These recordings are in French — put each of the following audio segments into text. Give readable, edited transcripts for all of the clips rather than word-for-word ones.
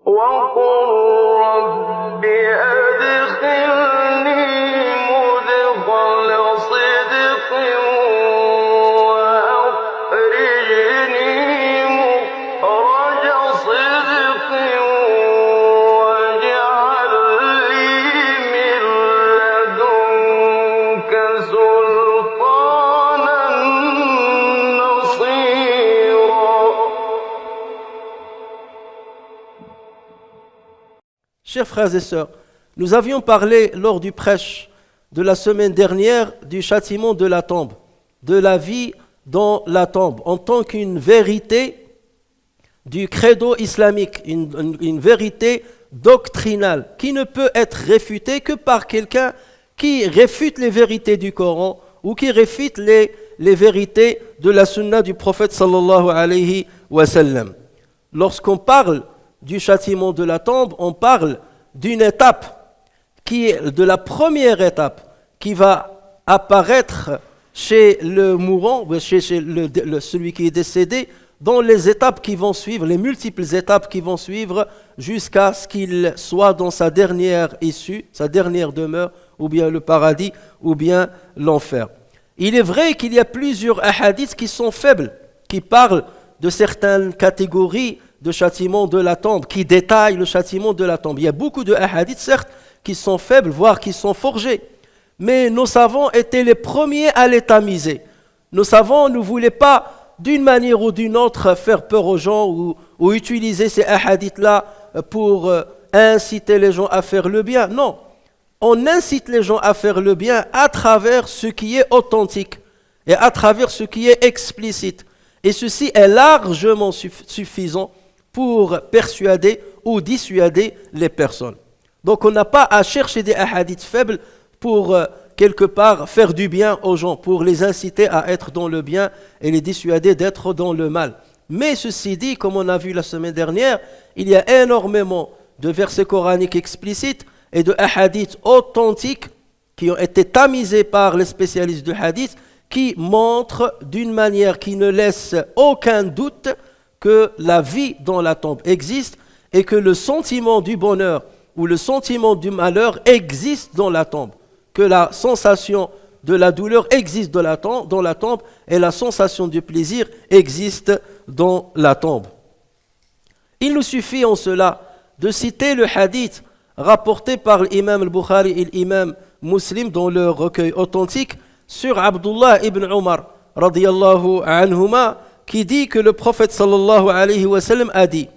وقل رب أدخلني مدخل صدق وأخرجني مخرج صدق واجعل لي من لدنك سلطانا نصيرا. Chers frères et sœurs, nous avions parlé lors du prêche de la semaine dernière du châtiment de la tombe, de la vie dans la tombe, en tant qu'une vérité du credo islamique, une vérité doctrinale qui ne peut être réfutée que par quelqu'un qui réfute les vérités du Coran ou qui réfute les vérités de la sunna du prophète sallallahu alayhi wa sallam. Lorsqu'on parle du châtiment de la tombe, on parle d'une étape qui est de la première étape qui va apparaître chez le mourant, chez celui qui est décédé, dans les étapes qui vont suivre, les multiples étapes qui vont suivre jusqu'à ce qu'il soit dans sa dernière issue, sa dernière demeure, ou bien le paradis, ou bien l'enfer. Il est vrai qu'il y a plusieurs hadiths qui sont faibles, qui parlent de certaines catégories de châtiment de la tombe, qui détaillent le châtiment de la tombe. Il y a beaucoup de hadiths, certes, qui sont faibles, voire qui sont forgés. Mais nos savants étaient les premiers à les tamiser. Nos savants ne voulaient pas, d'une manière ou d'une autre, faire peur aux gens ou utiliser ces hadiths-là pour inciter les gens à faire le bien. Non, on incite les gens à faire le bien à travers ce qui est authentique et à travers ce qui est explicite. Et ceci est largement suffisant pour persuader ou dissuader les personnes. Donc on n'a pas à chercher des hadiths faibles pour quelque part faire du bien aux gens, pour les inciter à être dans le bien et les dissuader d'être dans le mal. Mais ceci dit, comme on a vu la semaine dernière, il y a énormément de versets coraniques explicites et de hadiths authentiques qui ont été tamisés par les spécialistes de hadith, qui montrent d'une manière qui ne laisse aucun doute que la vie dans la tombe existe et que le sentiment du bonheur ou le sentiment du malheur existe dans la tombe, que la sensation de la douleur existe dans la tombe et la sensation du plaisir existe dans la tombe. Il nous suffit en cela de citer le hadith rapporté par l'imam al-Bukhari et l'imam Muslim dans leur recueil authentique sur Abdullah ibn Umar radiyallahu anhuma, qui dit que le prophète sallallahu alayhi wa sallam a dit: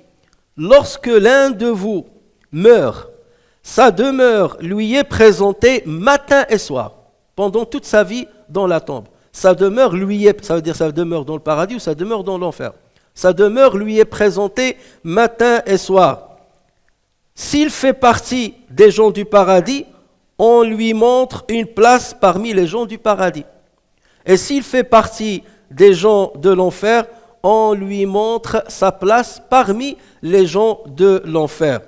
lorsque l'un de vous meurt, sa demeure lui est présentée matin et soir, pendant toute sa vie dans la tombe. Sa demeure lui est, ça veut dire sa demeure dans le paradis ou sa demeure dans l'enfer. Sa demeure lui est présentée matin et soir. S'il fait partie des gens du paradis, on lui montre une place parmi les gens du paradis. Et s'il fait partie des gens de l'enfer, on lui montre sa place parmi les gens de l'enfer.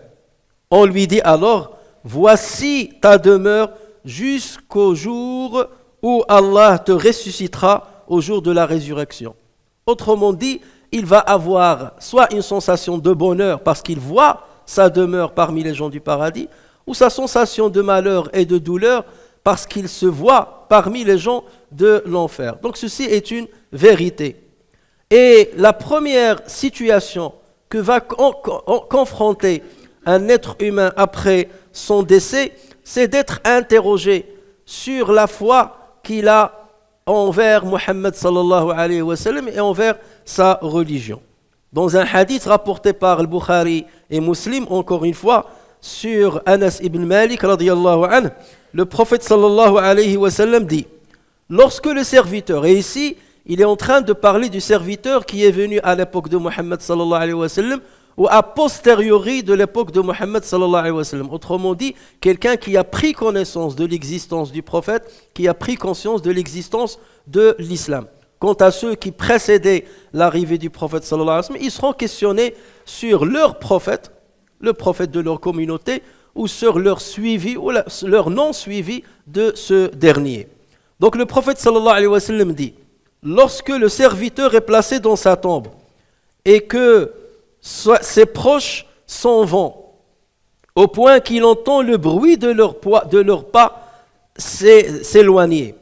On lui dit alors: voici ta demeure jusqu'au jour où Allah te ressuscitera au jour de la résurrection. Autrement dit, il va avoir soit une sensation de bonheur parce qu'il voit sa demeure parmi les gens du paradis, ou sa sensation de malheur et de douleur parce qu'il se voit parmi les gens de l'enfer. Donc ceci est une vérité. Et la première situation que va confronter un être humain après son décès, c'est d'être interrogé sur la foi qu'il a envers Muhammad sallallahu alayhi wa sallam et envers sa religion. Dans un hadith rapporté par al-Bukhari et Muslim, encore une fois, sur Anas ibn Malik radiyallahu anhu, le prophète sallallahu alayhi wa sallam dit: lorsque le serviteur, et ici il est en train de parler du serviteur qui est venu à l'époque de Muhammad sallallahu alayhi wa sallam ou a posteriori de l'époque de Muhammad sallallahu alayhi wa sallam. Autrement dit, quelqu'un qui a pris connaissance de l'existence du prophète, qui a pris conscience de l'existence de l'islam. Quant à ceux qui précédaient l'arrivée du prophète sallallahu alayhi wa sallam, ils seront questionnés sur leur prophète, le prophète de leur communauté, ou sur leur suivi ou leur non-suivi de ce dernier. Donc le prophète sallallahu alayhi wa sallam dit: lorsque le serviteur est placé dans sa tombe et que ses proches s'en vont, au point qu'il entend le bruit de leurs pas s'éloigner.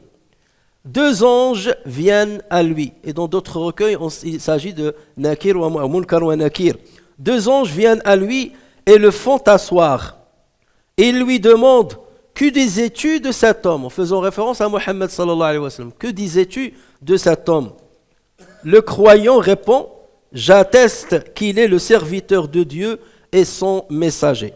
2 anges viennent à lui. Et dans d'autres recueils, il s'agit de Nakir ou Munkar ou Nakir. 2 anges viennent à lui et le font asseoir. Et ils lui demandent, que disais-tu de cet homme? En faisant référence à Mohammed sallallahu alayhi wa sallam. Que disais-tu de cet homme? Le croyant répond, j'atteste qu'il est le serviteur de Dieu et son messager.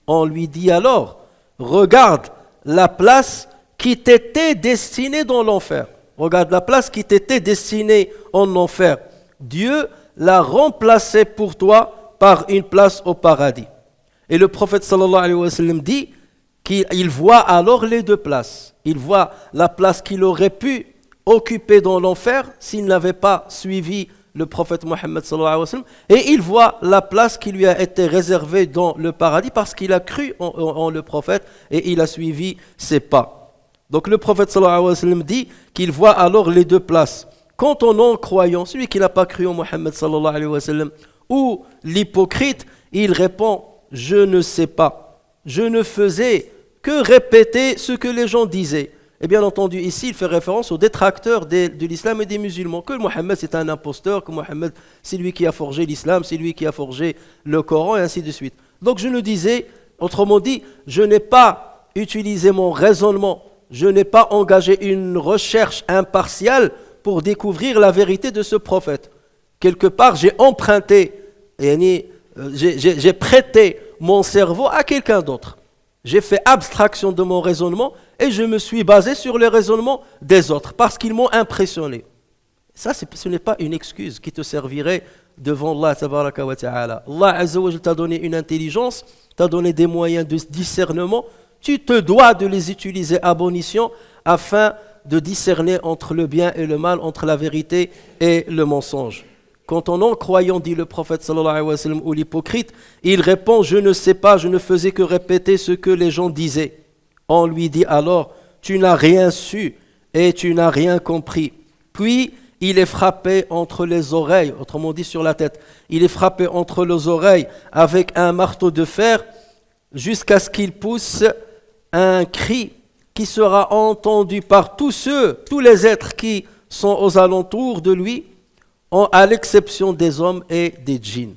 On lui dit alors, regarde la place qui t'était destinée dans l'enfer. Regarde la place qui t'était destinée en enfer. Dieu l'a remplacée pour toi par une place au paradis. Et le prophète sallallahu alayhi wa sallam dit qu'il voit alors les 2 places. Il voit la place qu'il aurait pu occuper dans l'enfer s'il n'avait pas suivi le prophète Mohammed sallallahu alayhi wa sallam, et il voit la place qui lui a été réservée dans le paradis parce qu'il a cru en le prophète et il a suivi ses pas. Donc le prophète sallallahu alayhi wa sallam dit qu'il voit alors les 2 places. Quant au non-croyant, celui qui n'a pas cru en Mohammed sallallahu alayhi wa sallam, ou l'hypocrite, il répond, je ne sais pas, je ne faisais que répéter ce que les gens disaient. Et bien entendu, ici, il fait référence aux détracteurs de l'islam et des musulmans, que Mohammed c'est un imposteur, que Mohammed c'est lui qui a forgé l'islam, c'est lui qui a forgé le Coran, et ainsi de suite. Donc je ne disais, autrement dit, je n'ai pas utilisé mon raisonnement, je n'ai pas engagé une recherche impartiale pour découvrir la vérité de ce prophète. Quelque part, j'ai emprunté, j'ai prêté mon cerveau à quelqu'un d'autre. J'ai fait abstraction de mon raisonnement et je me suis basé sur le raisonnement des autres parce qu'ils m'ont impressionné. Ça, ce n'est pas une excuse qui te servirait devant Allah tabaraka wa ta'ala. Allah azza wa jalla t'a donné une intelligence, t'a donné des moyens de discernement. Tu te dois de les utiliser à bon escient afin de discerner entre le bien et le mal, entre la vérité et le mensonge. Quand on non-croyant, dit le prophète sallallahu alayhi wa sallam, ou l'hypocrite, il répond, je ne sais pas, je ne faisais que répéter ce que les gens disaient. On lui dit alors, tu n'as rien su et tu n'as rien compris. Puis, il est frappé entre les oreilles, autrement dit sur la tête, il est frappé entre les oreilles avec un marteau de fer jusqu'à ce qu'il pousse un cri qui sera entendu par tous les êtres qui sont aux alentours de lui, à l'exception des hommes et des djinns.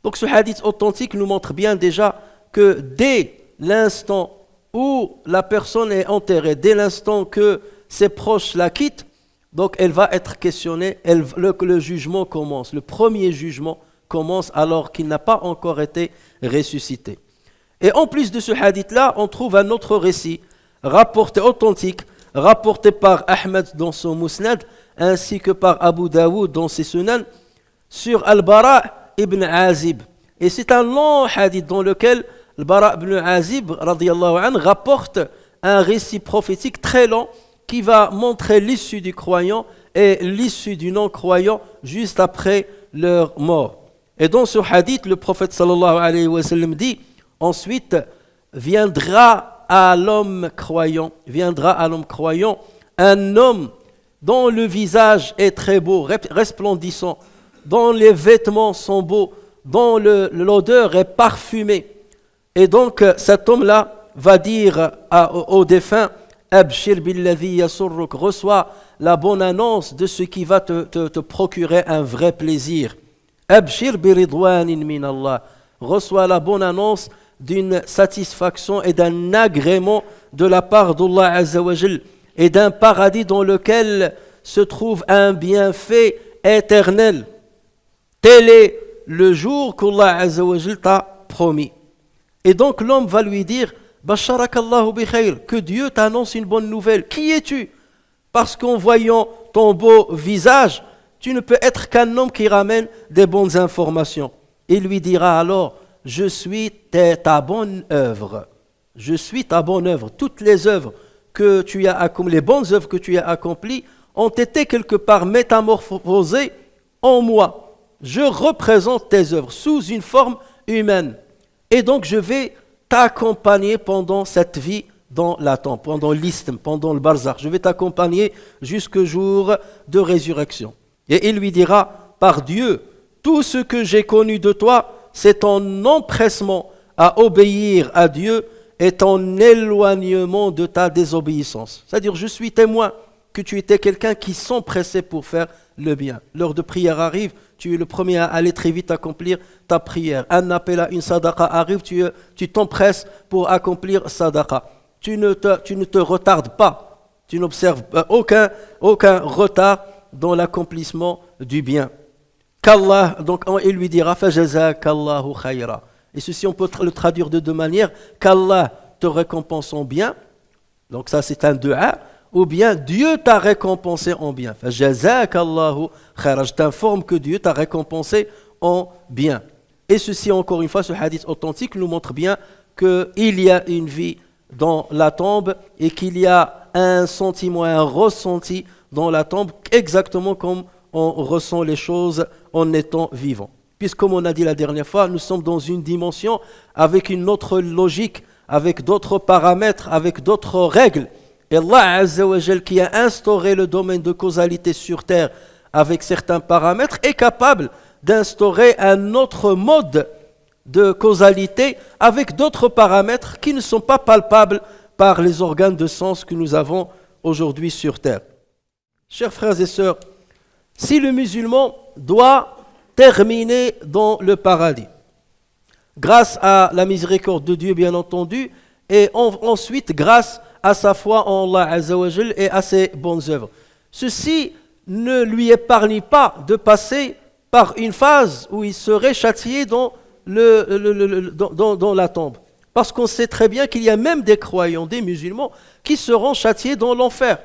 Donc ce hadith authentique nous montre bien déjà que dès l'instant où la personne est enterrée, dès l'instant que ses proches la quittent, donc elle va être questionnée, le jugement commence. Le premier jugement commence alors qu'il n'a pas encore été ressuscité. Et en plus de ce hadith-là, on trouve un autre récit rapporté authentique, rapporté par Ahmed dans son Musnad, ainsi que par Abu Daoud dans ses Sunan, sur Al-Bara ibn Azib. Et c'est un long hadith dans lequel Al-Bara ibn Azib radiyallahu anhu, rapporte un récit prophétique très long qui va montrer l'issue du croyant et l'issue du non-croyant juste après leur mort. Et dans ce hadith, le prophète sallallahu alayhi wa sallam dit, ensuite viendra à l'homme croyant un homme dont le visage est très beau, resplendissant, dont les vêtements sont beaux, dont l'odeur est parfumée. Et donc cet homme-là va dire au défunt, Abshir billadhi yasurruk, reçois la bonne annonce de ce qui va te procurer un vrai plaisir. Abshir biridwanin min Allah, reçois la bonne annonce d'une satisfaction et d'un agrément de la part d'Allah Azza wa Jal et d'un paradis dans lequel se trouve un bienfait éternel. Tel est le jour qu'Allah Azza wa Jal t'a promis. Et donc l'homme va lui dire, Basharakallahu bi khayr, que Dieu t'annonce une bonne nouvelle. Qui es-tu? Parce qu'en voyant ton beau visage, tu ne peux être qu'un homme qui ramène des bonnes informations. Il lui dira alors, je suis ta bonne œuvre. Je suis ta bonne œuvre. Toutes les œuvres que tu as accomplies, les bonnes œuvres que tu as accomplies, ont été quelque part métamorphosées en moi. Je représente tes œuvres sous une forme humaine. Et donc je vais t'accompagner pendant cette vie dans la tombe, pendant l'isthme, pendant le barzakh. Je vais t'accompagner jusqu'au jour de résurrection. Et il lui dira, par Dieu, tout ce que j'ai connu de toi, c'est ton empressement à obéir à Dieu et ton éloignement de ta désobéissance. C'est-à-dire, je suis témoin que tu étais quelqu'un qui s'empressait pour faire le bien. L'heure de prière arrive, tu es le premier à aller très vite accomplir ta prière. Un appel à une sadaqa arrive, tu t'empresses pour accomplir sadaqa. Tu ne te retardes pas, tu n'observes aucun retard dans l'accomplissement du bien. Qu'Allah, donc il lui dira fajazakallahu khayra. Et ceci on peut le traduire de deux manières, qu'Allah te récompense en bien, donc ça c'est un dua, ou bien Dieu t'a récompensé en bien. Fajazakallahu khayra. Je t'informe que Dieu t'a récompensé en bien. Et ceci encore une fois, ce hadith authentique nous montre bien qu'il y a une vie dans la tombe et qu'il y a un sentiment, un ressenti dans la tombe, exactement comme on ressent les choses en étant vivant. Puisque comme on a dit la dernière fois, nous sommes dans une dimension avec une autre logique, avec d'autres paramètres, avec d'autres règles. Et Allah Azza wa Jal, qui a instauré le domaine de causalité sur terre avec certains paramètres, est capable d'instaurer un autre mode de causalité avec d'autres paramètres qui ne sont pas palpables par les organes de sens que nous avons aujourd'hui sur terre. Chers frères et sœurs, si le musulman doit terminer dans le paradis, grâce à la miséricorde de Dieu bien entendu, et ensuite grâce à sa foi en Allah Azza wa Jal et à ses bonnes œuvres, ceci ne lui épargne pas de passer par une phase où il serait châtié dans la tombe. Parce qu'on sait très bien qu'il y a même des croyants, des musulmans, qui seront châtiés dans l'enfer,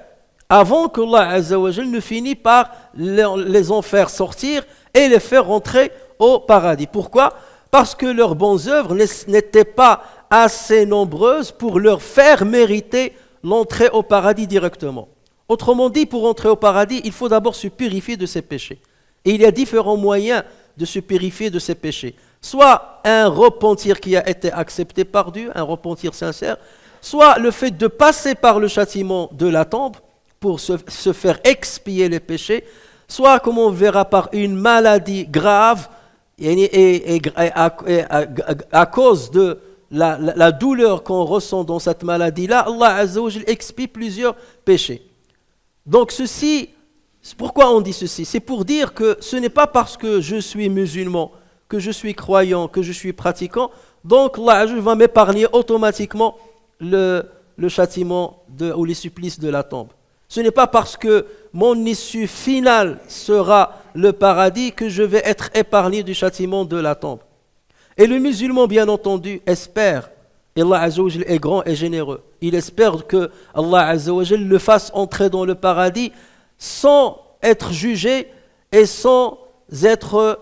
avant que Allah Azza wa Jal ne finisse par les en faire sortir et les faire rentrer au paradis. Pourquoi ? Parce que leurs bonnes œuvres n'étaient pas assez nombreuses pour leur faire mériter l'entrée au paradis directement. Autrement dit, pour entrer au paradis, il faut d'abord se purifier de ses péchés. Et il y a différents moyens de se purifier de ses péchés. Soit un repentir qui a été accepté par Dieu, un repentir sincère, soit le fait de passer par le châtiment de la tombe pour se faire expier les péchés, soit, comme on verra, par une maladie grave et à cause de la douleur qu'on ressent dans cette maladie-là, Allah Azza wa Jal expie plusieurs péchés. Donc ceci, pourquoi on dit ceci ? C'est pour dire que ce n'est pas parce que je suis musulman, que je suis croyant, que je suis pratiquant, donc Allah va m'épargner automatiquement le châtiment ou les supplices de la tombe. Ce n'est pas parce que mon issue finale sera le paradis que je vais être épargné du châtiment de la tombe. Et le musulman, bien entendu, espère, et Allah Azza wa Jal est grand et généreux, il espère que Allah Azza wa Jal le fasse entrer dans le paradis sans être jugé et sans être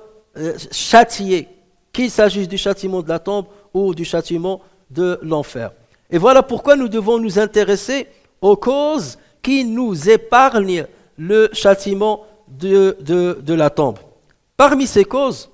châtié, qu'il s'agisse du châtiment de la tombe ou du châtiment de l'enfer. Et voilà pourquoi nous devons nous intéresser aux causes qui nous épargnent le châtiment de la tombe. Parmi ces causes,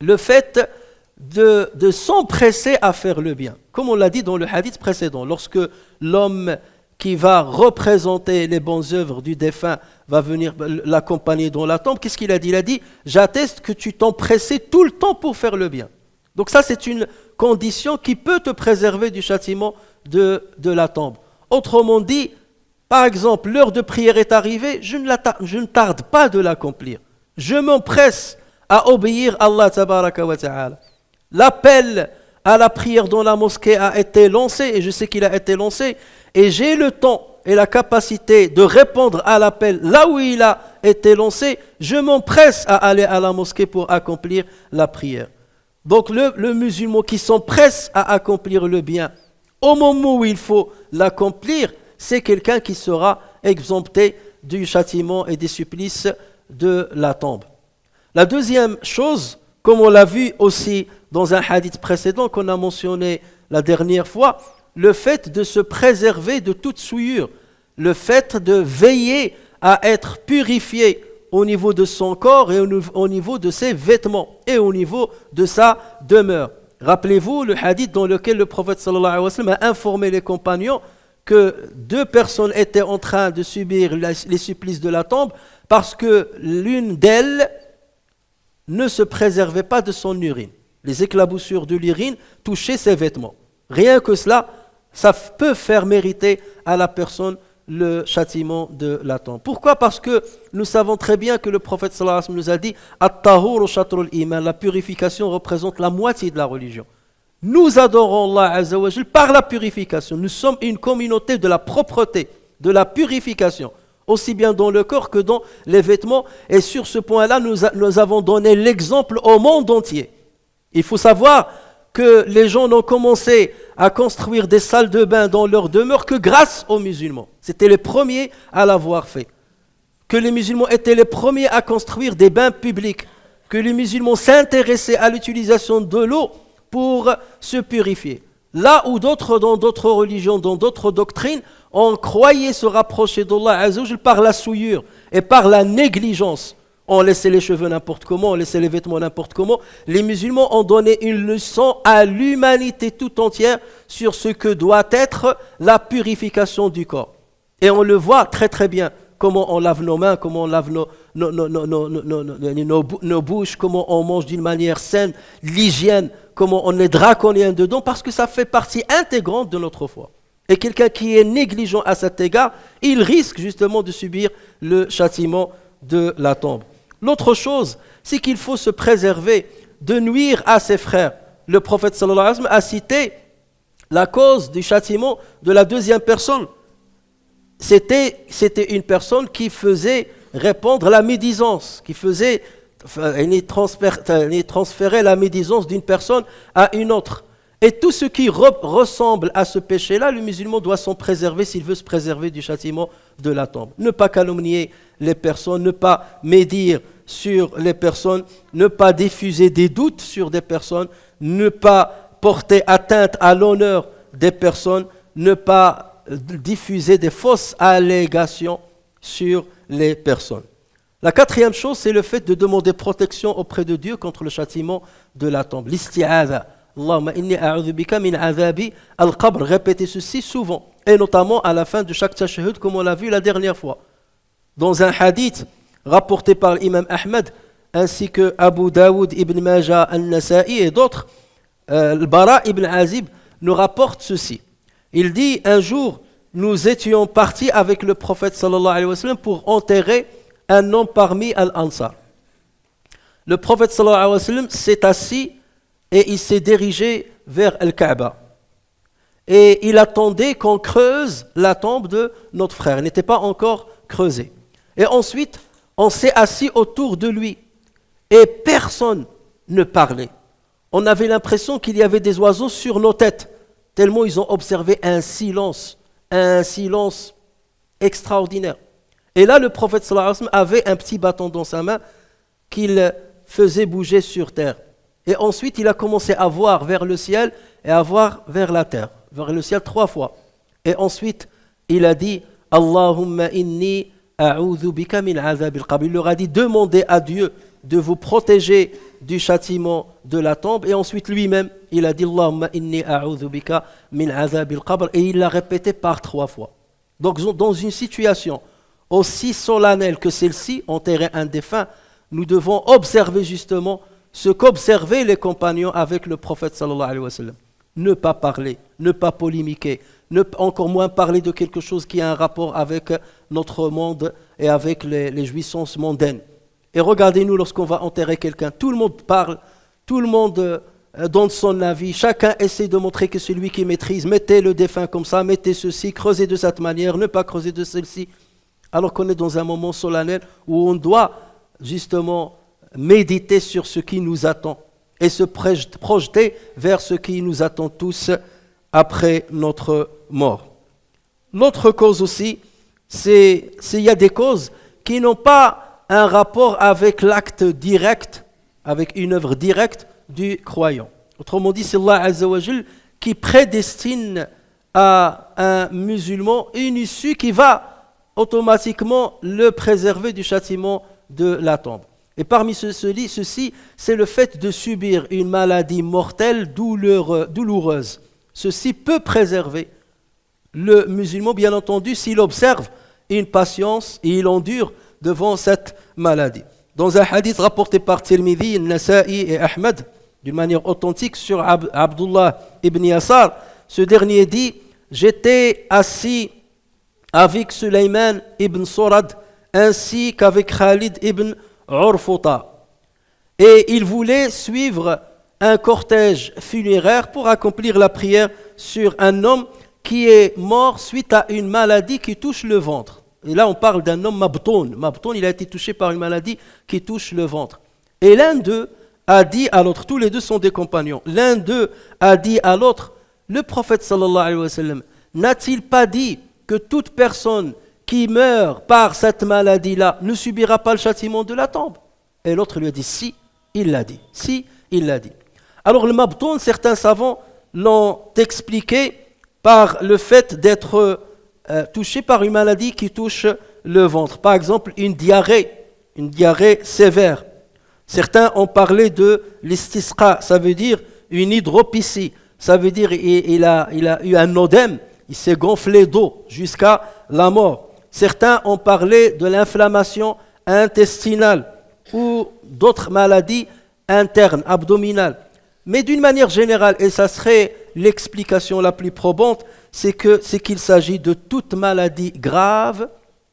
le fait de s'empresser à faire le bien. Comme on l'a dit dans le hadith précédent, lorsque l'homme qui va représenter les bonnes œuvres du défunt va venir l'accompagner dans la tombe, qu'est-ce qu'il a dit ? Il a dit « J'atteste que tu t'empressais tout le temps pour faire le bien ». Donc ça, c'est une condition qui peut te préserver du châtiment de la tombe. Autrement dit, par exemple, l'heure de prière est arrivée, je ne tarde pas de l'accomplir. Je m'empresse à obéir à Allah tabaraka wa ta'ala. L'appel à la prière dans la mosquée a été lancé, et je sais qu'il a été lancé, et j'ai le temps et la capacité de répondre à l'appel là où il a été lancé, je m'empresse à aller à la mosquée pour accomplir la prière. Donc le musulman qui s'empresse à accomplir le bien, au moment où il faut l'accomplir, c'est quelqu'un qui sera exempté du châtiment et des supplices de la tombe. La deuxième chose, comme on l'a vu aussi dans un hadith précédent qu'on a mentionné la dernière fois, le fait de se préserver de toute souillure, le fait de veiller à être purifié au niveau de son corps et au niveau de ses vêtements et au niveau de sa demeure. Rappelez-vous le hadith dans lequel le prophète sallallahu alayhi wa sallam a informé les compagnons que 2 personnes étaient en train de subir les supplices de la tombe parce que l'une d'elles ne se préservait pas de son urine. les éclaboussures de l'urine touchaient ses vêtements. Rien que cela, ça peut faire mériter à la personne le châtiment de la tombe. Pourquoi ? Parce que nous savons très bien que le prophète sallallahu alayhi wa sallam nous a dit « At-tahur shatrul iman » la purification représente la moitié de la religion. Nous adorons Allah Azza wa Jal par la purification. Nous sommes une communauté de la propreté, de la purification, aussi bien dans le corps que dans les vêtements. Et sur ce point-là, nous avons donné l'exemple au monde entier. Il faut savoir que les gens n'ont commencé à construire des salles de bain dans leur demeure que grâce aux musulmans. C'était les premiers à l'avoir fait. Que les musulmans étaient les premiers à construire des bains publics. Que les musulmans s'intéressaient à l'utilisation de l'eau pour se purifier. Là où d'autres, dans d'autres religions, dans d'autres doctrines, on croyait se rapprocher d'Allah Azza wa Jal par la souillure et par la négligence. On laissait les cheveux n'importe comment, on laissait les vêtements n'importe comment. Les musulmans ont donné une leçon à l'humanité tout entière sur ce que doit être la purification du corps. Et on le voit très très bien, comment on lave nos mains, comment on lave nos bouches, comment on mange d'une manière saine, l'hygiène, comment on est draconien dedans, parce que ça fait partie intégrante de notre foi. Et quelqu'un qui est négligent à cet égard, il risque justement de subir le châtiment de la tombe. L'autre chose, c'est qu'il faut se préserver de nuire à ses frères. Le prophète sallallahu alayhi wa sallam a cité la cause du châtiment de la deuxième personne. C'était une personne qui faisait répandre la médisance, qui transférait la médisance d'une personne à une autre. Et tout ce qui ressemble à ce péché-là, le musulman doit s'en préserver s'il veut se préserver du châtiment de la tombe. Ne pas calomnier les personnes, ne pas médire sur les personnes, ne pas diffuser des doutes sur des personnes, ne pas porter atteinte à l'honneur des personnes, ne pas diffuser des fausses allégations sur les personnes. La quatrième chose, c'est le fait de demander protection auprès de Dieu contre le châtiment de la tombe. L'isti'adha. Allahumma inni a'udhu bika min azabi al-qabr. Répétez ceci souvent, et notamment à la fin de chaque tashahhud, comme on l'a vu la dernière fois. Dans un hadith rapporté par l'imam Ahmed, ainsi que Abu Daoud ibn Majah al-Nasa'i et d'autres, Al-Bara ibn Azib nous rapporte ceci. Il dit, un jour, nous étions partis avec le prophète sallallahu alayhi wa sallam pour enterrer un homme parmi Al-Ansar. Le prophète sallallahu alayhi wa sallam s'est assis et il s'est dirigé vers Al-Kaaba. Et il attendait qu'on creuse la tombe de notre frère. Elle n'était pas encore creusée. Et ensuite, on s'est assis autour de lui. Et personne ne parlait. On avait l'impression qu'il y avait des oiseaux sur nos têtes, tellement ils ont observé un silence extraordinaire. Et là, le prophète sallallahu alayhi wa sallam avait un petit bâton dans sa main qu'il faisait bouger sur terre. Et ensuite, il a commencé à voir vers le ciel et à voir vers la terre, vers le ciel 3 fois. Et ensuite, il a dit « Allahumma inni a'udhu bika min azab al-qabr ». Il leur a dit « Demandez à Dieu de vous protéger du châtiment de la tombe ». Et ensuite, lui-même, il a dit « Allahumma inni a'udhu bika min azab al-qabr ». Et il l'a répété par 3 fois. Donc, dans une situation aussi solennelle que celle-ci, enterrer un défunt, nous devons observer justement ce qu'observaient les compagnons avec le prophète sallallahu alayhi wa sallam. Ne pas parler, ne pas polémiquer, encore moins parler de quelque chose qui a un rapport avec notre monde et avec les jouissances mondaines. Et regardez-nous lorsqu'on va enterrer quelqu'un, tout le monde parle, tout le monde donne son avis, chacun essaie de montrer que c'est lui qui maîtrise, mettez le défunt comme ça, mettez ceci, creusez de cette manière, ne pas creuser de celle-ci, alors qu'on est dans un moment solennel où on doit justement méditer sur ce qui nous attend et se projeter vers ce qui nous attend tous après notre mort. L'autre cause aussi, c'est il y a des causes qui n'ont pas un rapport avec l'acte direct, avec une œuvre directe du croyant. Autrement dit, c'est Allah Azza wa Jal qui prédestine à un musulman une issue qui va automatiquement le préserver du châtiment de la tombe. Et parmi ceci, c'est le fait de subir une maladie mortelle douloureuse. Ceci peut préserver le musulman, bien entendu, s'il observe une patience et il endure devant cette maladie. Dans un hadith rapporté par Tirmidhi, Nasa'i et Ahmed, d'une manière authentique sur Abdullah ibn Yasar. Ce dernier dit: j'étais assis avec Sulayman ibn Surad ainsi qu'avec Khalid ibn Urfuta. Et il voulait suivre un cortège funéraire pour accomplir la prière sur un homme qui est mort suite à une maladie qui touche le ventre. Et là, on parle d'un homme mabtoun. Mabtoun, il a été touché par une maladie qui touche le ventre. Et l'un d'eux a dit à l'autre, tous les deux sont des compagnons, l'un d'eux a dit à l'autre: le prophète sallallahu alayhi wa sallam n'a-t-il pas dit que toute personne qui meurt par cette maladie-là ne subira pas le châtiment de la tombe? Et l'autre lui a dit: si, il l'a dit. Si, il l'a dit. Alors le mabtoun, certains savants l'ont expliqué par le fait d'être touché par une maladie qui touche le ventre. Par exemple, une diarrhée sévère. Certains ont parlé de l'istisqa, ça veut dire une hydropésie. Ça veut dire il a eu un odème, il s'est gonflé d'eau jusqu'à la mort. Certains ont parlé de l'inflammation intestinale ou d'autres maladies internes, abdominales. Mais d'une manière générale, et ça serait l'explication la plus probante, c'est qu'il s'agit de toute maladie grave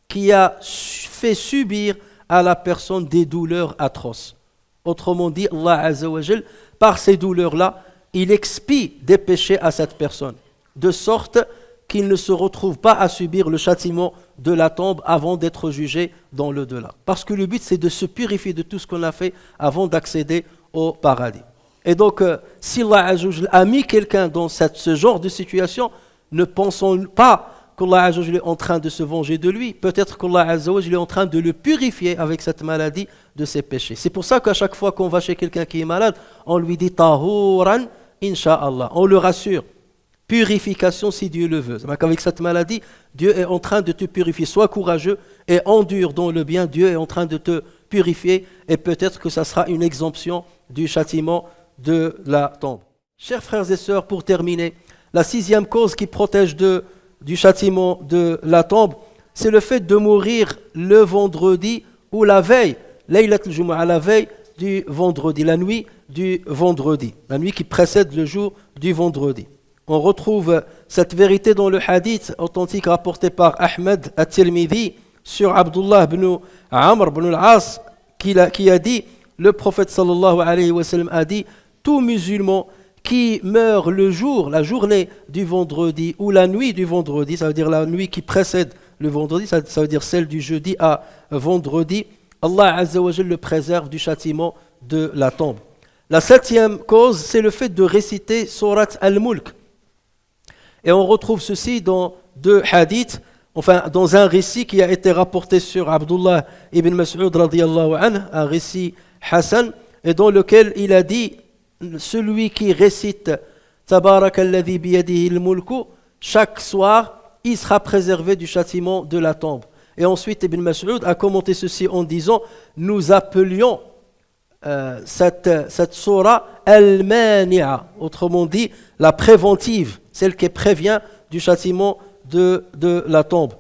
qui a fait subir à la personne des douleurs atroces. Autrement dit, Allah Azza wa Jal, par ces douleurs-là, il expie des péchés à cette personne, de sorte qu'il ne se retrouve pas à subir le châtiment de la tombe avant d'être jugé dans le delà. Parce que le but, c'est de se purifier de tout ce qu'on a fait avant d'accéder au paradis. Et donc, si Allah Azza wa Jal a mis quelqu'un dans ce genre de situation, ne pensons pas qu'Allah Azza wa Jal est en train de se venger de lui. Peut-être qu'Allah Azza wa Jal est en train de le purifier avec cette maladie de ses péchés. C'est pour ça qu'à chaque fois qu'on va chez quelqu'un qui est malade, on lui dit Tahuran, Inch'Allah. On le rassure. Purification si Dieu le veut. C'est-à-dire qu'avec cette maladie, Dieu est en train de te purifier. Sois courageux et endure dans le bien. Dieu est en train de te purifier et peut-être que ça sera une exemption du châtiment de la tombe. Chers frères et sœurs, pour terminer, la 6e cause qui protège du châtiment de la tombe, c'est le fait de mourir le vendredi ou la veille, Laylat al-Jumu'ah, la veille du vendredi, la nuit du vendredi, la nuit qui précède le jour du vendredi. On retrouve cette vérité dans le hadith authentique rapporté par Ahmed at-Tirmidhi sur Abdullah ibn Amr ibn al-As qui a dit, le prophète sallallahu alayhi wa sallam a dit: tout musulman qui meurt le jour, la journée du vendredi ou la nuit du vendredi, ça veut dire la nuit qui précède le vendredi, ça veut dire celle du jeudi à vendredi, Allah Azza wa Jal le préserve du châtiment de la tombe. La 7e cause, c'est le fait de réciter Surat Al-Mulk. Et on retrouve ceci dans 2 hadiths, enfin dans un récit qui a été rapporté sur Abdullah ibn Mas'ud radiyallahu anhu, un récit Hassan, et dans lequel il a dit: celui qui récite Tabarakalladhi biyadihi al-mulku, chaque soir, il sera préservé du châtiment de la tombe. Et ensuite, Ibn Mas'ud a commenté ceci en disant: nous appelions cette surah al-mani'a, autrement dit la préventive, celle qui prévient du châtiment de la tombe.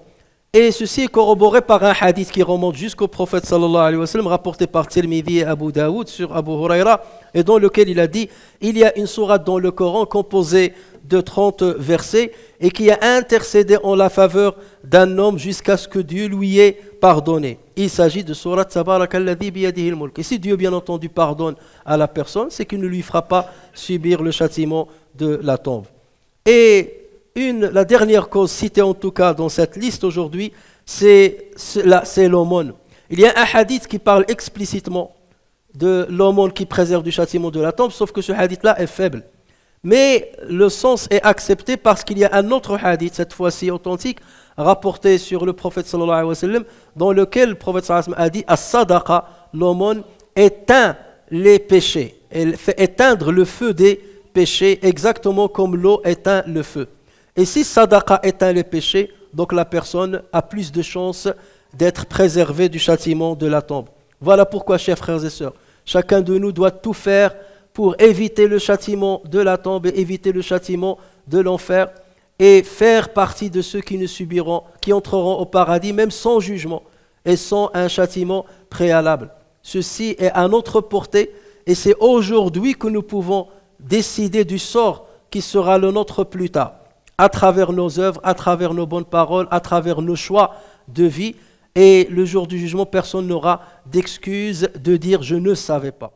Et ceci est corroboré par un hadith qui remonte jusqu'au prophète sallallahu alayhi wa sallam, rapporté par Tirmidhi et Abu Daoud sur Abu Huraira, et dans lequel il a dit: il y a une sourate dans le Coran composée de 30 versets et qui a intercédé en la faveur d'un homme jusqu'à ce que Dieu lui ait pardonné. Il s'agit de sourate Tabarakalladhi biyadihi al-mulk. Et si Dieu bien entendu pardonne à la personne, c'est qu'il ne lui fera pas subir le châtiment de la tombe. Et la dernière cause citée en tout cas dans cette liste aujourd'hui, c'est l'aumône. Il y a un hadith qui parle explicitement de l'aumône qui préserve du châtiment de la tombe, sauf que ce hadith-là est faible. Mais le sens est accepté parce qu'il y a un autre hadith, cette fois-ci authentique, rapporté sur le prophète sallallahu alayhi wa sallam, dans lequel le prophète sallallahu alayhi wa sallam a dit: as-sadaqa, l'aumône éteint les péchés, elle fait éteindre le feu des péchés, exactement comme l'eau éteint le feu. Et si sadaqa éteint les péchés, donc la personne a plus de chances d'être préservée du châtiment de la tombe. Voilà pourquoi, chers frères et sœurs, chacun de nous doit tout faire pour éviter le châtiment de la tombe et éviter le châtiment de l'enfer et faire partie de ceux qui entreront au paradis même sans jugement et sans un châtiment préalable. Ceci est à notre portée Et c'est aujourd'hui que nous pouvons décider du sort qui sera le nôtre plus tard, à travers nos œuvres, à travers nos bonnes paroles, à travers nos choix de vie. Et le jour du jugement, personne n'aura d'excuse de dire « je ne savais pas ».